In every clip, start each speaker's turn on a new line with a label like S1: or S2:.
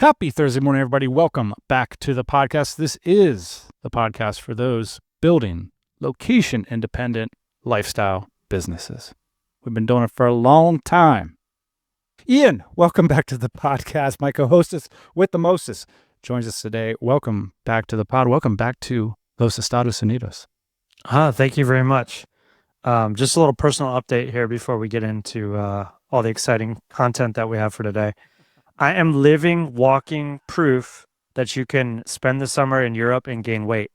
S1: Happy Thursday morning, everybody. Welcome back to the podcast. This is the podcast for those building location-independent lifestyle businesses. We've been doing it for a long time. Ian, welcome back to the podcast. My co-hostess with the mostest joins us today. Welcome back to the pod. Welcome back to Los Estados Unidos.
S2: Thank you very much. Just a little personal update here before we get into all the exciting content that we have for today. I am living, walking proof that you can spend the summer in Europe and gain weight.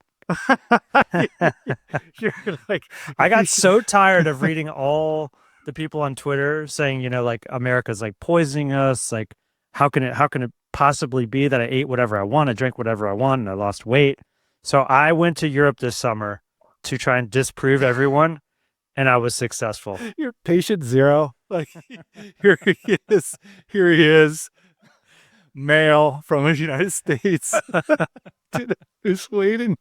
S1: You're like,
S2: I got so tired of reading all the people on Twitter saying, like America's like poisoning us. Like, how can it possibly be that I ate whatever I want, I drank whatever I want, and I lost weight? So I went to Europe this summer to try and disprove everyone, and I was successful.
S1: You're patient zero. Like, here he is. Male from the United States. Who's waiting?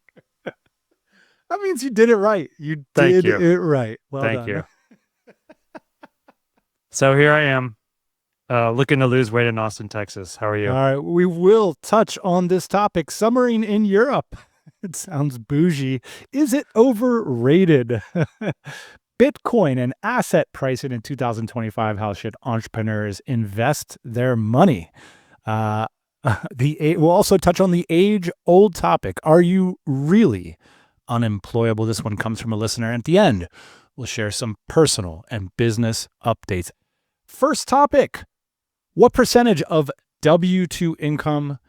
S1: That means you did it right. You did it right. Well done.
S2: Thank you. So here I am, looking to lose weight in Austin, Texas. How are you?
S1: All right. We will touch on this topic, summering in Europe. It sounds bougie. Is it overrated? Bitcoin and asset pricing in 2025. How should entrepreneurs invest their money? We'll also touch on the age-old topic. Are you really unemployable? This one comes from a listener. At the end, we'll share some personal and business updates. First topic, what percentage of W-2 income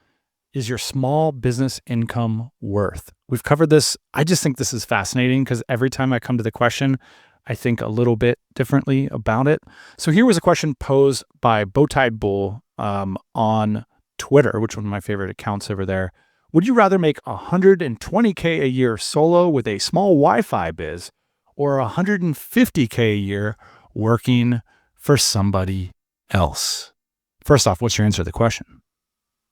S1: is your small business income worth? We've covered this. I just think this is fascinating because every time I come to the question, I think a little bit differently about it. So here was a question posed by Bowtie Bull on Twitter, which is one of my favorite accounts over there. Would you rather make $120K a year solo with a small Wi-Fi biz or $150K a year working for somebody else? First off, what's your answer to the question?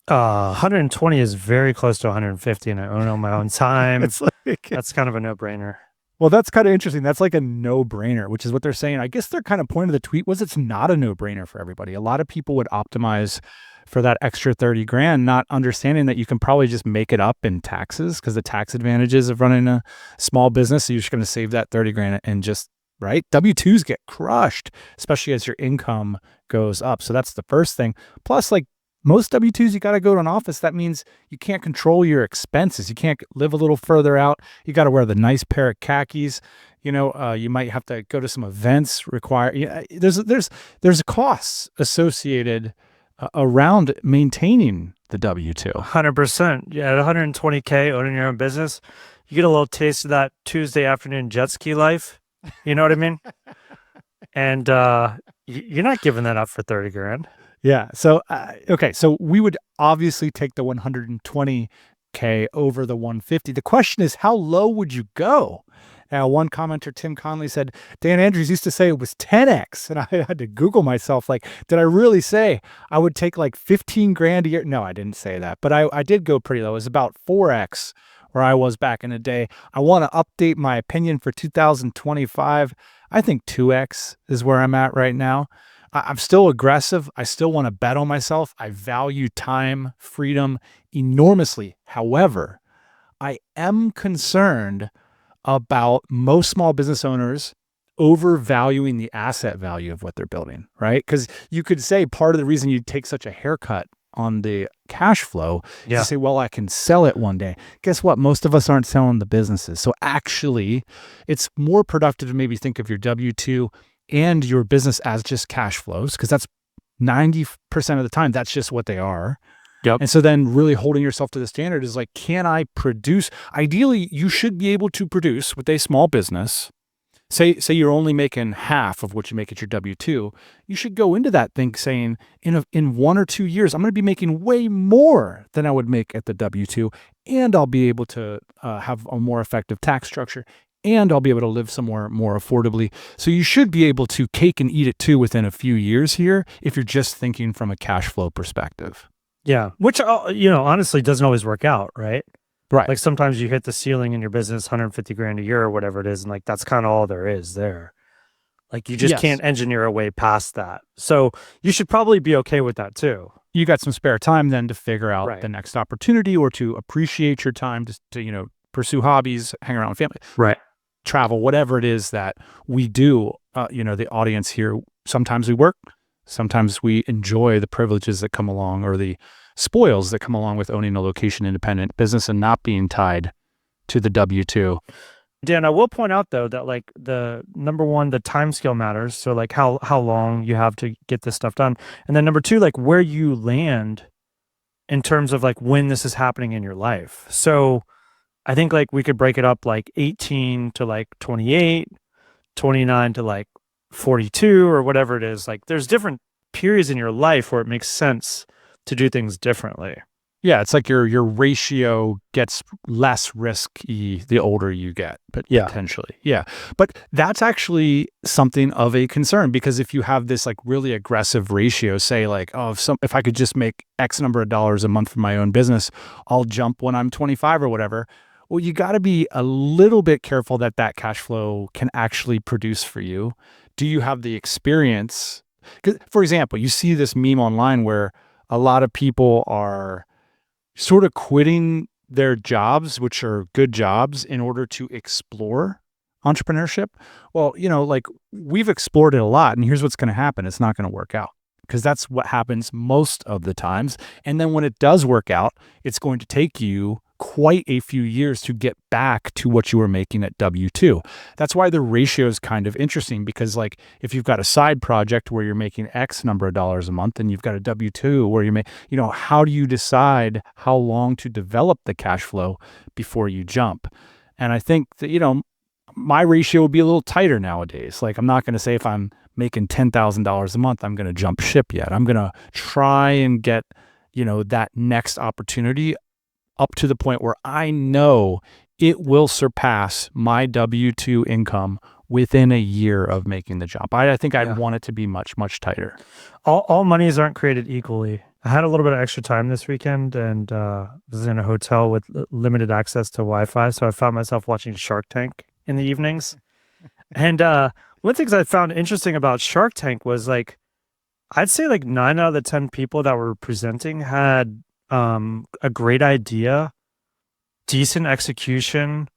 S2: 120 is very close to 150, and I own it on my own time. That's kind of a no-brainer.
S1: Well, that's kind of interesting. That's like a no-brainer, which is what they're saying. I guess their kind of point of the tweet was it's not a no-brainer for everybody. A lot of people would optimize for that extra 30 grand, not understanding that you can probably just make it up in taxes because the tax advantages of running a small business. So you're just going to save that 30 grand and just, right? W-2s get crushed, especially as your income goes up. So that's the first thing. Plus, like, most W-2s, you got to go to an office. That means you can't control your expenses. You can't live a little further out. You got to wear the nice pair of khakis. You might have to go to some events. There's costs associated around maintaining the W-2.
S2: 100%. Yeah, at 120K owning your own business, you get a little taste of that Tuesday afternoon jet ski life. You know what I mean? And you're not giving that up for 30 grand.
S1: Yeah. So, okay. So we would obviously take the 120K over the 150. The question is, how low would you go? One commenter, Tim Conley, said, Dan Andrews used to say it was 10X. And I had to Google myself, like, did I really say I would take like 15 grand a year? No, I didn't say that, but I did go pretty low. It was about 4X where I was back in the day. I want to update my opinion for 2025. I think 2X is where I'm at right now. I'm still aggressive. I still want to bet on myself. I value time, freedom enormously. However, I am concerned about most small business owners overvaluing the asset value of what they're building, right? Because you could say part of the reason you take such a haircut on the cash flow is to say, well, I can sell it one day. Guess what? Most of us aren't selling the businesses. So actually, it's more productive to maybe think of your W-2 and your business as just cash flows, because that's 90% of the time, that's just what they are.
S2: Yep.
S1: And so then really holding yourself to the standard is like, can I produce? Ideally, you should be able to produce with a small business. Say you're only making half of what you make at your W-2. You should go into that thing saying, in 1 or 2 years, I'm going to be making way more than I would make at the W-2, and I'll be able to have a more effective tax structure, and I'll be able to live somewhere more affordably. So you should be able to cake and eat it too within a few years here if you're just thinking from a cash flow perspective.
S2: Yeah, which, honestly doesn't always work out, right?
S1: Right.
S2: Like sometimes you hit the ceiling in your business, 150 grand a year or whatever it is, and like that's kind of all there is there. Like you just
S1: Yes.
S2: can't engineer a way past that. So you should probably be okay with that too.
S1: You got some spare time then to figure out
S2: Right.
S1: the next opportunity or to appreciate your time to pursue hobbies, hang around with family,
S2: Right.
S1: travel, whatever it is that we do. The audience here, sometimes we work, sometimes we enjoy the privileges that come along or the spoils that come along with owning a location independent business and not being tied to the W-2.
S2: Dan, I will point out though that like the number one, the time scale matters. So like how long you have to get this stuff done. And then number two, like where you land in terms of like when this is happening in your life. So I think like we could break it up like 18 to like 28, 29 to like 42 or whatever it is. Like there's different periods in your life where it makes sense to do things differently.
S1: Yeah, it's like your ratio gets less risky the older you get, but
S2: Yeah.
S1: potentially. Yeah. But that's actually something of a concern because if you have this like really aggressive ratio, say like, oh, if I could just make X number of dollars a month from my own business, I'll jump when I'm 25 or whatever. Well, you got to be a little bit careful that cash flow can actually produce for you. Do you have the experience? 'Cause, for example, you see this meme online where a lot of people are sort of quitting their jobs, which are good jobs, in order to explore entrepreneurship. Well, like we've explored it a lot, and here's what's going to happen. It's not going to work out because that's what happens most of the times. And then when it does work out, it's going to take you quite a few years to get back to what you were making at W-2. That's why the ratio is kind of interesting because like if you've got a side project where you're making X number of dollars a month and you've got a W-2 where you make, how do you decide how long to develop the cash flow before you jump? And I think that, my ratio will be a little tighter nowadays. Like I'm not going to say if I'm making $10,000 a month, I'm going to jump ship yet. I'm going to try and get, that next opportunity up to the point where I know it will surpass my W-2 income within a year of making the jump. I think I'd want it to be much, much tighter.
S2: All monies aren't created equally. I had a little bit of extra time this weekend and was in a hotel with limited access to Wi-Fi. So I found myself watching Shark Tank in the evenings. And one of the things I found interesting about Shark Tank was like, I'd say like 9 out of the 10 people that were presenting had a great idea, decent execution,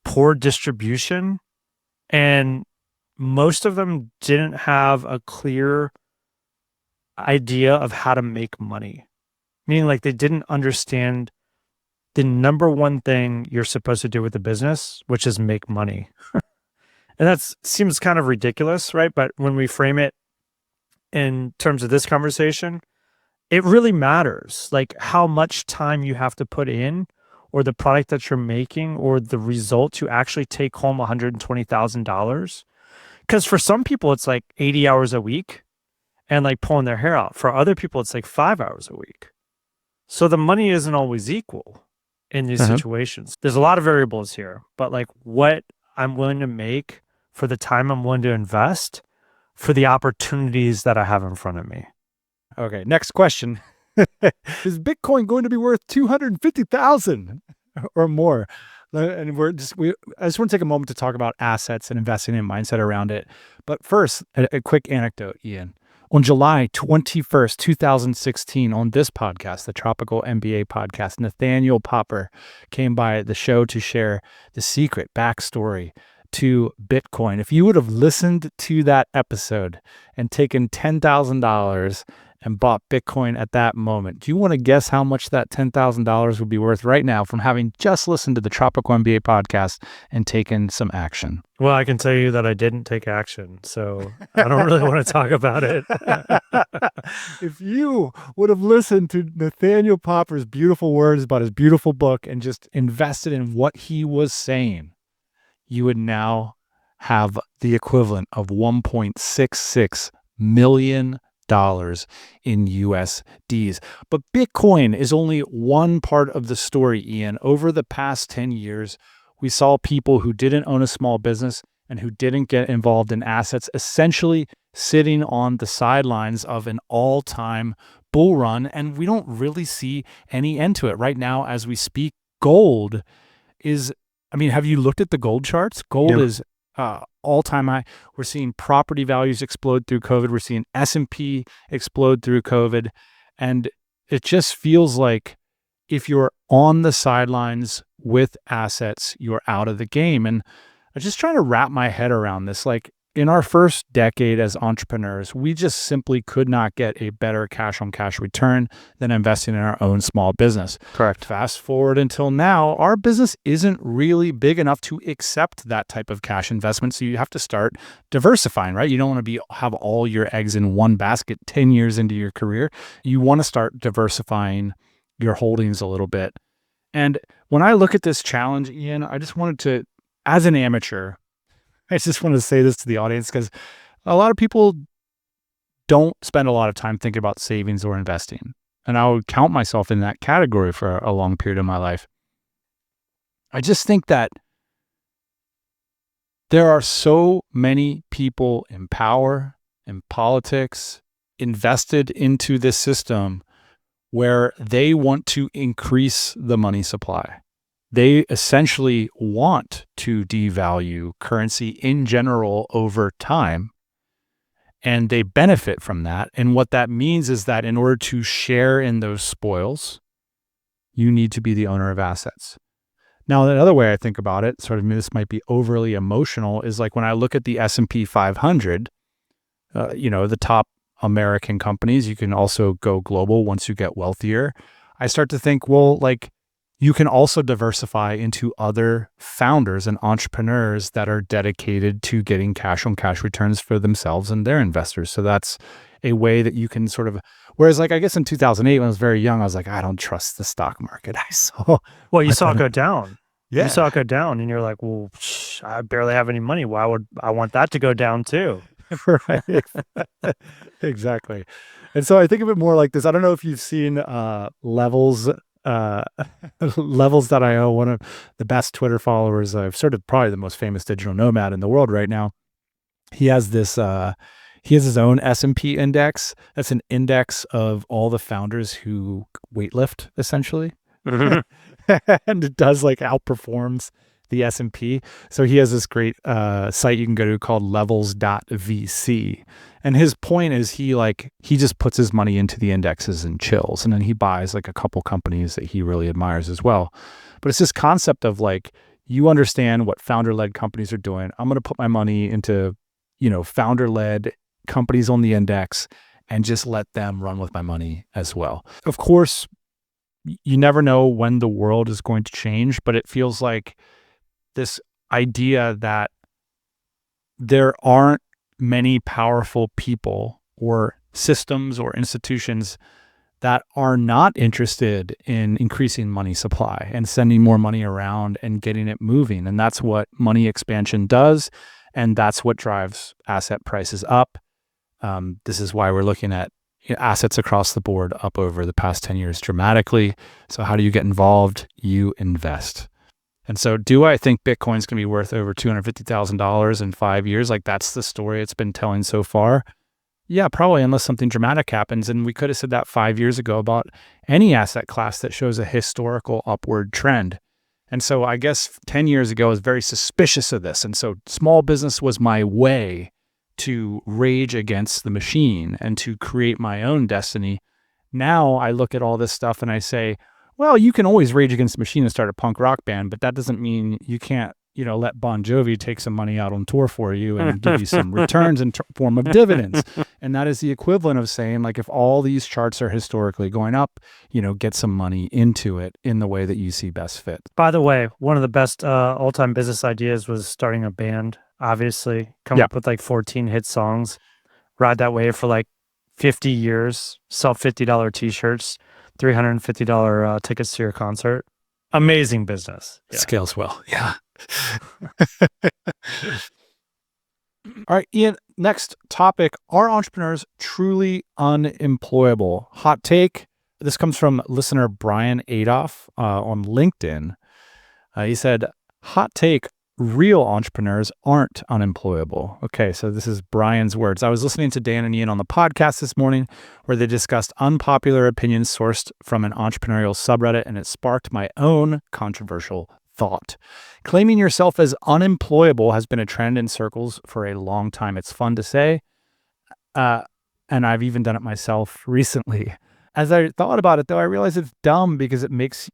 S2: poor distribution, and most of them didn't have a clear idea of how to make money. Meaning like they didn't understand the number one thing you're supposed to do with the business, which is make money. And that seems kind of ridiculous, right? But when we frame it in terms of this conversation, it really matters, like how much time you have to put in or the product that you're making or the result to actually take home $120,000. Because for some people, it's like 80 hours a week and like pulling their hair out. For other people, it's like 5 hours a week. So the money isn't always equal in these situations. There's a lot of variables here, but like what I'm willing to make for the time I'm willing to invest for the opportunities that I have in front of me.
S1: Okay, next question. Is Bitcoin going to be worth 250,000 or more? And I just want to take a moment to talk about assets and investing and mindset around it. But first, a quick anecdote, Ian. On July 21st, 2016, on this podcast, the Tropical MBA podcast, Nathaniel Popper came by the show to share the secret backstory to Bitcoin. If you would have listened to that episode and taken $10,000 and bought Bitcoin at that moment, do you want to guess how much that $10,000 would be worth right now from having just listened to the Tropical MBA podcast and taken some action?
S2: Well, I can tell you that I didn't take action, so I don't really want to talk about it.
S1: If you would have listened to Nathaniel Popper's beautiful words about his beautiful book and just invested in what he was saying, you would now have the equivalent of $1.66 million in USDs. But Bitcoin is only one part of the story, Ian. Over the past 10 years, we saw people who didn't own a small business and who didn't get involved in assets essentially sitting on the sidelines of an all-time bull run, and we don't really see any end to it. Right now, as we speak, gold is, have you looked at the gold charts? Gold is all-time high. We're seeing property values explode through COVID. We're seeing S&P explode through COVID. And it just feels like if you're on the sidelines with assets, you're out of the game. And I'm just trying to wrap my head around this. Like in our first decade as entrepreneurs, we just simply could not get a better cash-on-cash return than investing in our own small business.
S2: Correct.
S1: Fast forward until now, our business isn't really big enough to accept that type of cash investment. So you have to start diversifying, right? You don't want to have all your eggs in one basket 10 years into your career. You want to start diversifying your holdings a little bit. And when I look at this challenge, Ian, I just wanted to, as an amateur, I just want to say this to the audience because a lot of people don't spend a lot of time thinking about savings or investing. And I would count myself in that category for a long period of my life. I just think that there are so many people in power, in politics, invested into this system where they want to increase the money supply. They essentially want to devalue currency in general over time, and they benefit from that. And what that means is that in order to share in those spoils, you need to be the owner of assets. Now, another way I think about it, sort of this might be overly emotional, is like when I look at the S&P 500, the top American companies, you can also go global once you get wealthier. I start to think, well, like, you can also diversify into other founders and entrepreneurs that are dedicated to getting cash-on-cash returns for themselves and their investors. So that's a way that you can sort of, whereas like, I guess in 2008, when I was very young, I was like, I don't trust the stock market.
S2: You saw it go down. Yeah. You saw it go down and you're like, well, I barely have any money. Why would I want that to go down too?
S1: Right. Exactly. And so I think of it more like this. I don't know if you've seen Levels, Levels.io, one of the best Twitter followers. I've sort of probably the most famous digital nomad in the world right now. He has this, he has his own S&P index. That's an index of all the founders who weightlift, essentially. And it does like outperforms the S&P. So he has this great site you can go to called levels.vc. And his point is he just puts his money into the indexes and chills. And then he buys like a couple companies that he really admires as well. But it's this concept of like, you understand what founder-led companies are doing. I'm going to put my money into, founder-led companies on the index and just let them run with my money as well. Of course, you never know when the world is going to change, but it feels like this idea that there aren't many powerful people or systems or institutions that are not interested in increasing money supply and sending more money around and getting it moving. And that's what money expansion does. And that's what drives asset prices up. This is why we're looking at assets across the board up over the past 10 years dramatically. So how do you get involved? You invest. And so do I think Bitcoin's going to be worth over $250,000 in 5 years? Like that's the story it's been telling so far. Yeah, probably, unless something dramatic happens. And we could have said that 5 years ago about any asset class that shows a historical upward trend. And so I guess 10 years ago I was very suspicious of this. And so small business was my way to rage against the machine and to create my own destiny. Now I look at all this stuff and I say, well, you can always rage against the machine and start a punk rock band, but that doesn't mean you can't, let Bon Jovi take some money out on tour for you and give you some returns in form of dividends. And that is the equivalent of saying, like, if all these charts are historically going up, get some money into it in the way that you see best fit.
S2: By the way, one of the best all-time business ideas was starting a band, obviously. Come up with like 14 hit songs, ride that wave for like 50 years, sell $50 t-shirts, $350 tickets to your concert. Amazing business.
S1: Yeah. Scales well. Yeah. All right, Ian, next topic. Are entrepreneurs truly unemployable? Hot take. This comes from listener Brian Adolph on LinkedIn. He said, hot take. Real entrepreneurs aren't unemployable. Okay, so this is Brian's words. I was listening to Dan and Ian on the podcast this morning where they discussed unpopular opinions sourced from an entrepreneurial subreddit, and it sparked my own controversial thought. Claiming yourself as unemployable has been a trend in circles for a long time. It's fun to say, and I've even done it myself recently. As I thought about it, though, I realized it's dumb because it makes,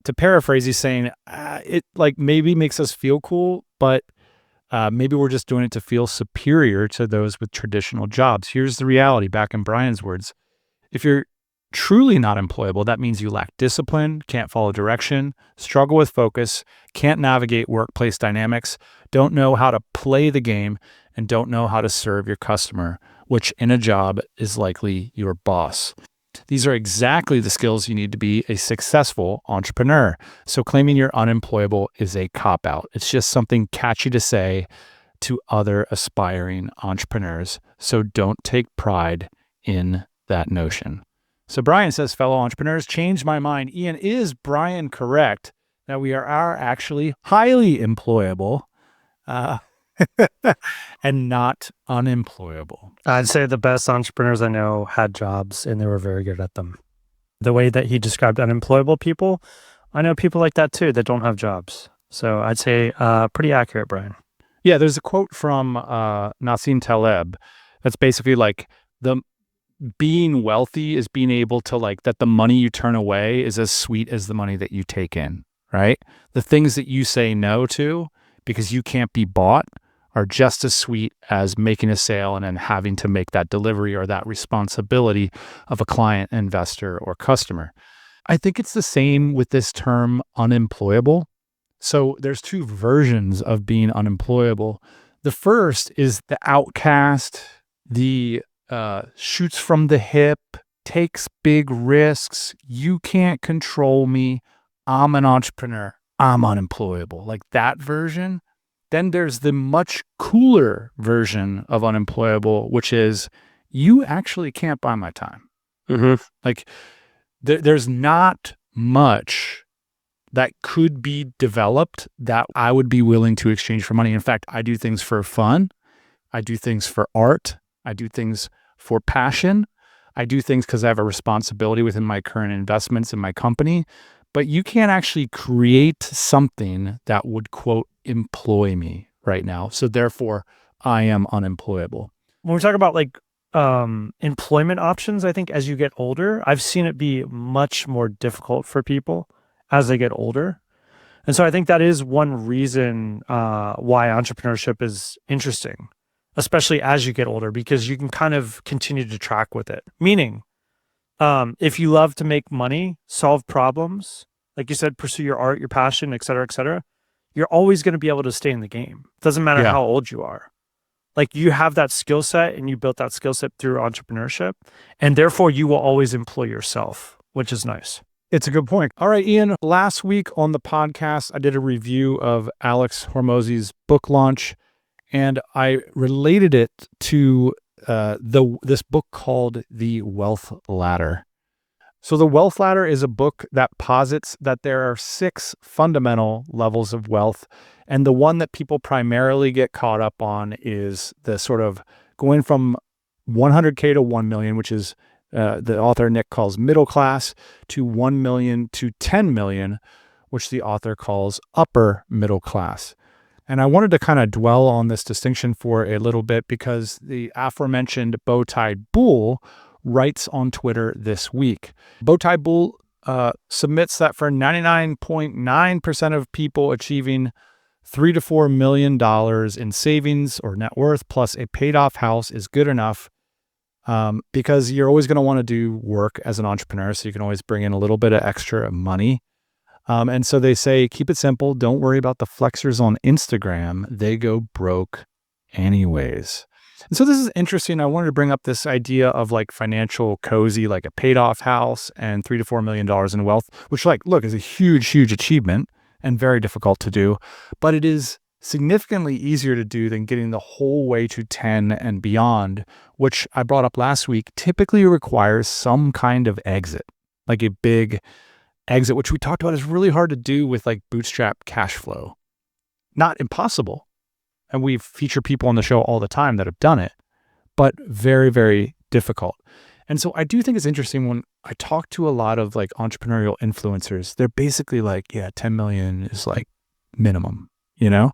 S1: to paraphrase, he's saying, it like maybe makes us feel cool, but maybe we're just doing it to feel superior to those with traditional jobs. Here's the reality, back in Brian's words. If you're truly not employable, that means you lack discipline, can't follow direction, struggle with focus, can't navigate workplace dynamics, don't know how to play the game, and don't know how to serve your customer, which in a job is likely your boss. These are exactly the skills you need to be a successful entrepreneur. So claiming you're unemployable is a cop-out. It's just something catchy to say to other aspiring entrepreneurs. So don't take pride in that notion. So Brian says, fellow entrepreneurs, changed my mind. Ian, is Brian correct that we are actually highly employable and not unemployable?
S2: I'd say the best entrepreneurs I know had jobs and they were very good at them. The way that he described unemployable people, I know people like that too that don't have jobs. So I'd say pretty accurate, Brian.
S1: Yeah, there's a quote from Nassim Taleb that's basically like, the being wealthy is being able to like, that the money you turn away is as sweet as the money that you take in, right? The things that you say no to because you can't be bought are just as sweet as making a sale and then having to make that delivery or that responsibility of a client, investor, or customer. I think it's the same with this term unemployable. So there's two versions of being unemployable. The first is the outcast, the shoots from the hip, takes big risks. You can't control me. I'm an entrepreneur. I'm unemployable. Like that version. Then there's the much cooler version of unemployable, which is you actually can't buy my time.
S2: Mm-hmm.
S1: Like there's not much that could be developed that I would be willing to exchange for money. In fact, I do things for fun. I do things for art. I do things for passion. I do things because I have a responsibility within my current investments in my company. But you can't actually create something that would, quote, employ me right now. So therefore, I am unemployable.
S2: When we talk about like employment options, I think as you get older, I've seen it be much more difficult for people as they get older. And so I think that is one reason why entrepreneurship is interesting, especially as you get older, because you can kind of continue to track with it. Meaning, if you love to make money, solve problems, like you said, pursue your art, your passion, et cetera, you're always going to be able to stay in the game. It doesn't matter how old you are. Like you have that skill set and you built that skill set through entrepreneurship, and therefore you will always employ yourself, which is nice.
S1: It's a good point. All right, Ian, last week on the podcast, I did a review of Alex Hormozi's book launch, and I related it to this book called The Wealth Ladder. So The Wealth Ladder is a book that posits that there are 6 fundamental levels of wealth. And the one that people primarily get caught up on is the sort of going from 100K to 1 million, which is the author Nick calls middle class, to 1 million to 10 million, which the author calls upper middle class. And I wanted to kind of dwell on this distinction for a little bit because the aforementioned Bowtie Bull writes on Twitter this week. Bowtie Bull submits that for 99.9% of people achieving $3 to $4 million in savings or net worth plus a paid off house is good enough, because you're always going to want to do work as an entrepreneur, so you can always bring in a little bit of extra money. And so they say, keep it simple. Don't worry about the flexers on Instagram. They go broke anyways. And so this is interesting. I wanted to bring up this idea of like financial cozy, like a paid off house and $3 to $4 million in wealth, which like, look, is a huge, huge achievement and very difficult to do, but it is significantly easier to do than getting the whole way to 10 and beyond, which I brought up last week, typically requires some kind of exit, like a big exit, which we talked about is really hard to do with like bootstrap cash flow. Not impossible. And we feature people on the show all the time that have done it, but very, very difficult. And so I do think it's interesting when I talk to a lot of like entrepreneurial influencers, they're basically like, yeah, 10 million is like minimum, you know?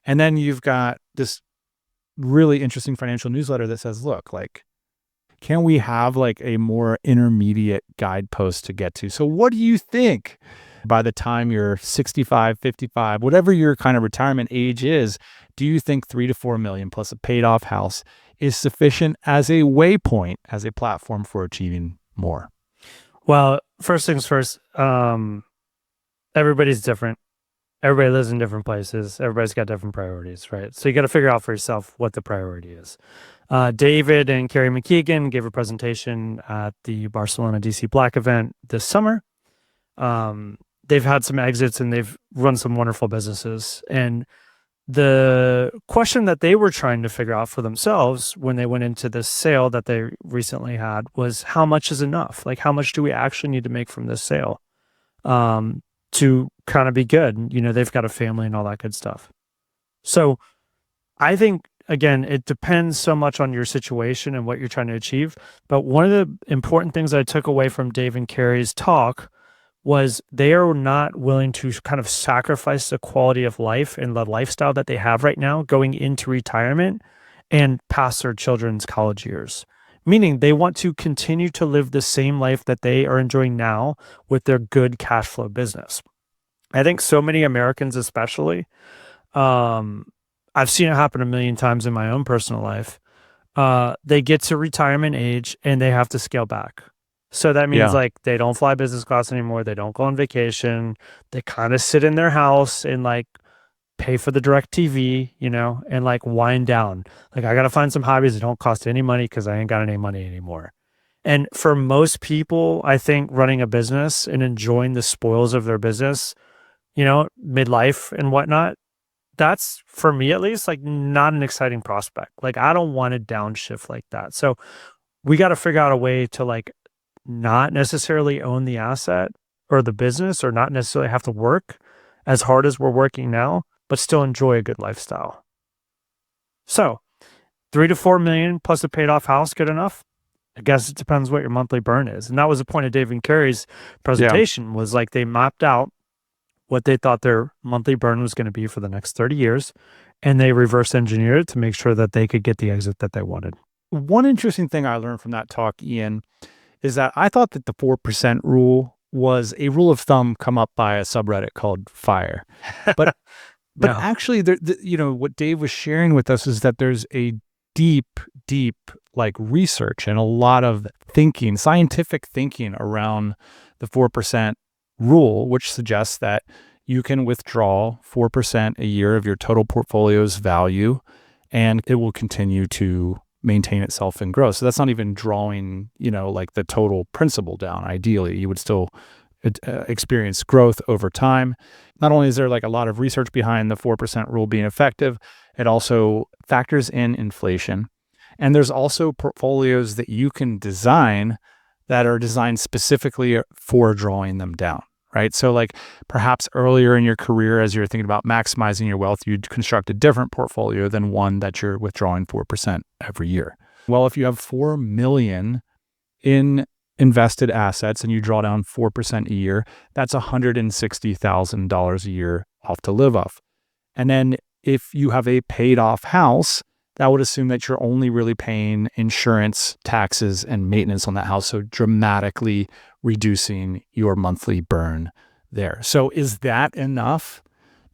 S1: And then you've got this really interesting financial newsletter that says, look, like, can we have like a more intermediate guidepost to get to? So what do you think by the time you're 65, 55, whatever your kind of retirement age is, do you think 3 to 4 million plus a paid off house is sufficient as a waypoint, as a platform for achieving more?
S2: Well, first things first, everybody's different. Everybody lives in different places. Everybody's got different priorities, right? So you got to figure out for yourself what the priority is. David and Carrie McKeegan gave a presentation at the Barcelona DC Black event this summer. They've had some exits and they've run some wonderful businesses. And the question that they were trying to figure out for themselves when they went into this sale that they recently had was, how much is enough? Like, how much do we actually need to make from this sale to kind of be good? You know, they've got a family and all that good stuff. So I think, again, it depends so much on your situation and what you're trying to achieve. But one of the important things I took away from Dave and Carrie's talk was they are not willing to kind of sacrifice the quality of life and the lifestyle that they have right now going into retirement and past their children's college years. Meaning they want to continue to live the same life that they are enjoying now with their good cash flow business. I think so many Americans, especially, I've seen it happen a million times in my own personal life. They get to retirement age and they have to scale back. So that means like they don't fly business class anymore. They don't go on vacation. They kind of sit in their house and like pay for the direct TV, you know, and like wind down. Like, I got to find some hobbies that don't cost any money because I ain't got any money anymore. And for most people, I think running a business and enjoying the spoils of their business, you know, midlife and whatnot, that's, for me at least, like not an exciting prospect. Like, I don't want to downshift like that. So we got to figure out a way to like not necessarily own the asset or the business, or not necessarily have to work as hard as we're working now, but still enjoy a good lifestyle. So 3 to 4 million plus a paid off house, good enough? I guess it depends what your monthly burn is. And that was the point of Dave and Carrie's presentation, was like they mapped out what they thought their monthly burn was going to be for the next 30 years. And they reverse engineered it to make sure that they could get the exit that they wanted.
S1: One interesting thing I learned from that talk, Ian, is that I thought that the 4% rule was a rule of thumb come up by a subreddit called Fire. But
S2: No.
S1: actually, you know, what Dave was sharing with us is that there's a deep like research and a lot of thinking, scientific thinking around the 4% rule, which suggests that you can withdraw 4% a year of your total portfolio's value, and it will continue to maintain itself and grow. So that's not even drawing, you know, like the total principal down. Ideally, you would still experience growth over time. Not only is there like a lot of research behind the 4% rule being effective, it also factors in inflation. And there's also portfolios that you can design that are designed specifically for drawing them down, right? So like perhaps earlier in your career, as you're thinking about maximizing your wealth, you'd construct a different portfolio than one that you're withdrawing 4% every year. Well, if you have 4 million in invested assets and you draw down 4% a year, that's $160,000 a year off to live off. And then if you have a paid off house, that would assume that you're only really paying insurance, taxes, and maintenance on that house. So dramatically reducing your monthly burn there. So is that enough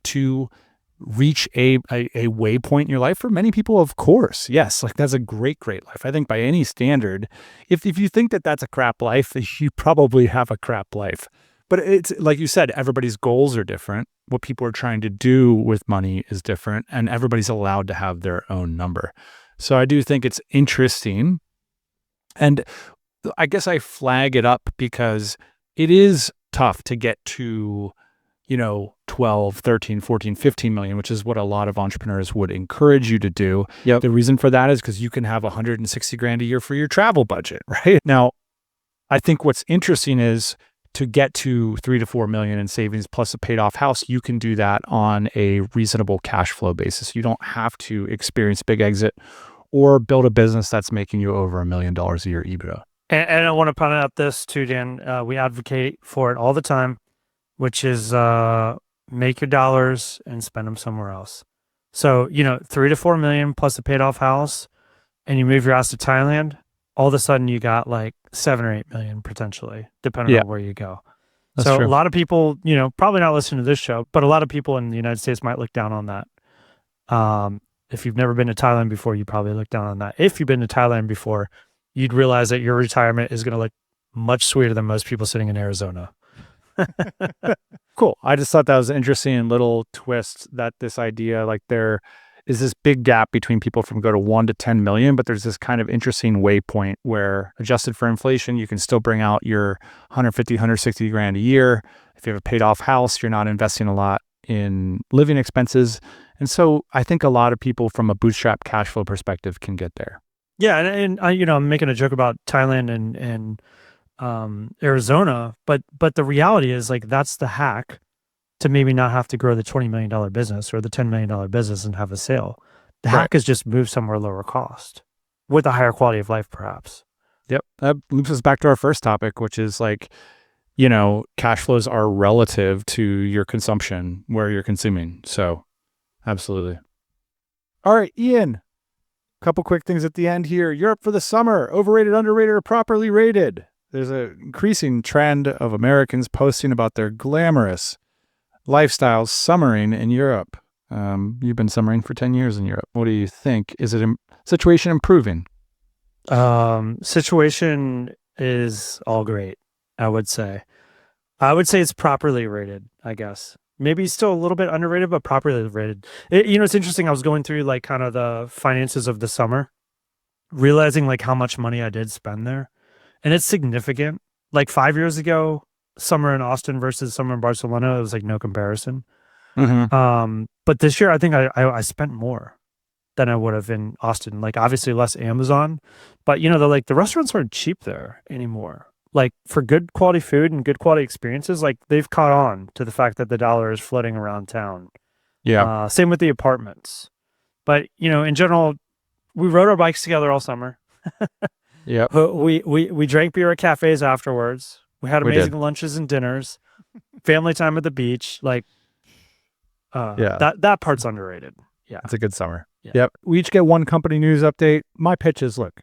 S1: to reach a waypoint in your life? For many people, of course, yes. Like that's a great life. I think by any standard, if you think that that's a crap life, you probably have a crap life. But it's like you said, everybody's goals are different. What people are trying to do with money is different, and everybody's allowed to have their own number. So I do think it's interesting. And I guess I flag it up because it is tough to get to, you know, 12, 13, 14, 15 million, which is what a lot of entrepreneurs would encourage you to do.
S2: Yep.
S1: The reason for that is because you can have 160 grand a year for your travel budget, right? Now, I think what's interesting is to get to 3 to 4 million in savings plus a paid off house, you can do that on a reasonable cash flow basis. You don't have to experience big exit or build a business that's making you over $1 million a year EBITDA.
S2: And I want to point out this too, Dan. We advocate for it all the time, which is make your dollars and spend them somewhere else. So, 3 to 4 million plus a paid off house, and you move your ass to Thailand, all of a sudden you got like 7 or 8 million potentially, depending
S1: Yeah,
S2: on where you go.
S1: that's
S2: So a
S1: true.
S2: lot of people, probably not listening to this show, but a lot of people in the United States might look down on that. If you've never been to Thailand before, you probably look down on that. If you've been to Thailand before, you'd realize that your retirement is going to look much sweeter than most people sitting in Arizona.
S1: Cool. I just thought that was an interesting little twist, that this idea, like there is this big gap between people from go to 1 to 10 million, but there's this kind of interesting waypoint where, adjusted for inflation, you can still bring out your 150, 160 grand a year. If you have a paid off house, you're not investing a lot in living expenses. And so I think a lot of people from a bootstrap cash flow perspective can get there.
S2: Yeah, and I'm making a joke about Thailand and Arizona, but the reality is, like, that's the hack to maybe not have to grow the $20 million business or the $10 million business and have a sale. The hack is just move somewhere lower cost with a higher quality of life, perhaps.
S1: Yep. That loops us back to our first topic, which is like, cash flows are relative to your consumption, where you're consuming. So absolutely. All right, Ian, couple quick things at the end here. Europe for the summer, overrated, underrated, or properly rated. There's an increasing trend of Americans posting about their glamorous lifestyles summering in Europe. You've been summering for 10 years in Europe. What do you think? Is it situation improving?
S2: Situation is all great, I would say. I would say it's properly rated, I guess. Maybe still a little bit underrated, but properly rated. It's interesting. I was going through like kind of the finances of the summer, realizing like how much money I did spend there. And it's significant. Like 5 years ago, summer in Austin versus summer in Barcelona, it was like no comparison.
S1: Mm-hmm.
S2: But this year, I think I spent more than I would have in Austin. Like obviously less Amazon, but the restaurants aren't cheap there anymore. Like for good quality food and good quality experiences, like they've caught on to the fact that the dollar is floating around town.
S1: Yeah.
S2: Same with the apartments. But in general, we rode our bikes together all summer.
S1: Yeah.
S2: We drank beer at cafes afterwards. We had amazing
S1: did.
S2: lunches and dinners, family time at the beach. Like,
S1: Yeah.
S2: that part's underrated. Yeah.
S1: It's a good summer.
S2: Yeah.
S1: Yep. We each get one company news update. My pitch is, look,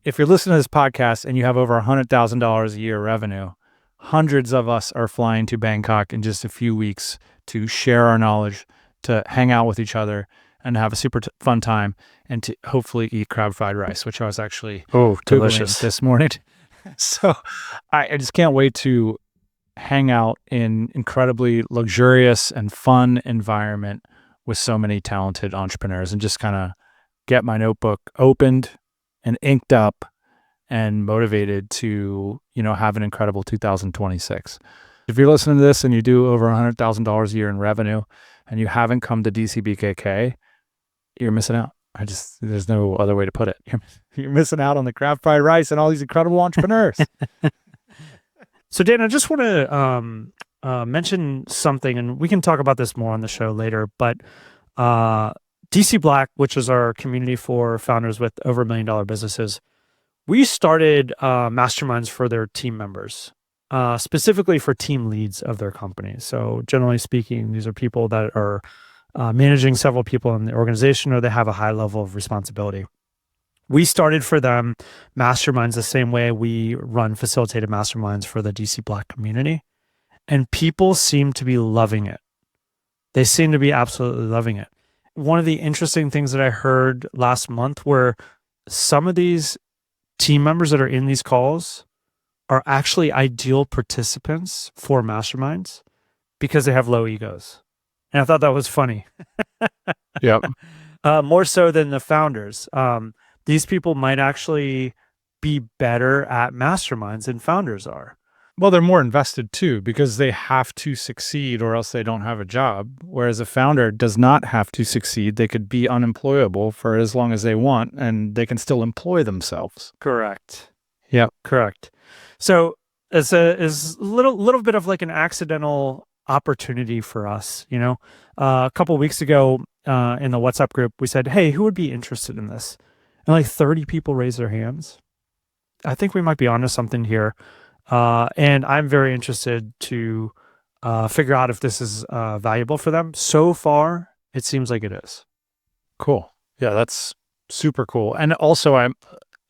S1: if you're listening to this podcast and you have over $100,000 a year revenue, hundreds of us are flying to Bangkok in just a few weeks to share our knowledge, to hang out with each other, and have a super fun time, and to hopefully eat crab fried rice, which I was actually
S2: delicious
S1: this morning. So I just can't wait to hang out in incredibly luxurious and fun environment with so many talented entrepreneurs, and just kind of get my notebook opened and inked up and motivated to, have an incredible 2026. If you're listening to this and you do over $100,000 a year in revenue and you haven't come to DCBKK, you're missing out. There's no other way to put it. You're missing out on the crab fried rice and all these incredible entrepreneurs.
S2: So Dan, I just want to mention something, and we can talk about this more on the show later, but DC Black, which is our community for founders with over $1 million businesses, we started masterminds for their team members, specifically for team leads of their companies. So generally speaking, these are people that are managing several people in the organization, or they have a high level of responsibility. We started for them masterminds the same way we run facilitated masterminds for the DC Black community. And people seem to be loving it. They seem to be absolutely loving it. One of the interesting things that I heard last month were some of these team members that are in these calls are actually ideal participants for masterminds because they have low egos. And I thought that was funny.
S1: Yep.
S2: More so than the founders. These people might actually be better at masterminds than founders are.
S1: Well, they're more invested too, because they have to succeed or else they don't have a job. Whereas a founder does not have to succeed. They could be unemployable for as long as they want, and they can still employ themselves.
S2: Correct.
S1: Yeah.
S2: Correct. So it's a little bit of like an accidental opportunity for us. A couple of weeks ago in the WhatsApp group, we said, hey, who would be interested in this? And like 30 people raised their hands. I think we might be onto something here. And I'm very interested to figure out if this is valuable for them. So far, it seems like it is.
S1: Cool. Yeah, that's super cool. And also, I'm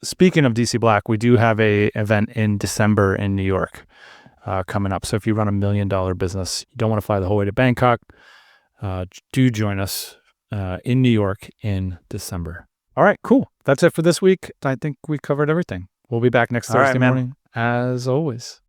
S1: speaking of DC Black, we do have a event in December in New York coming up. So if you run $1 million business, you don't want to fly the whole way to Bangkok, do join us in New York in December. All right, cool. That's it for this week. I think we covered everything. We'll be back next
S2: All right,
S1: Thursday
S2: man.
S1: morning, as always.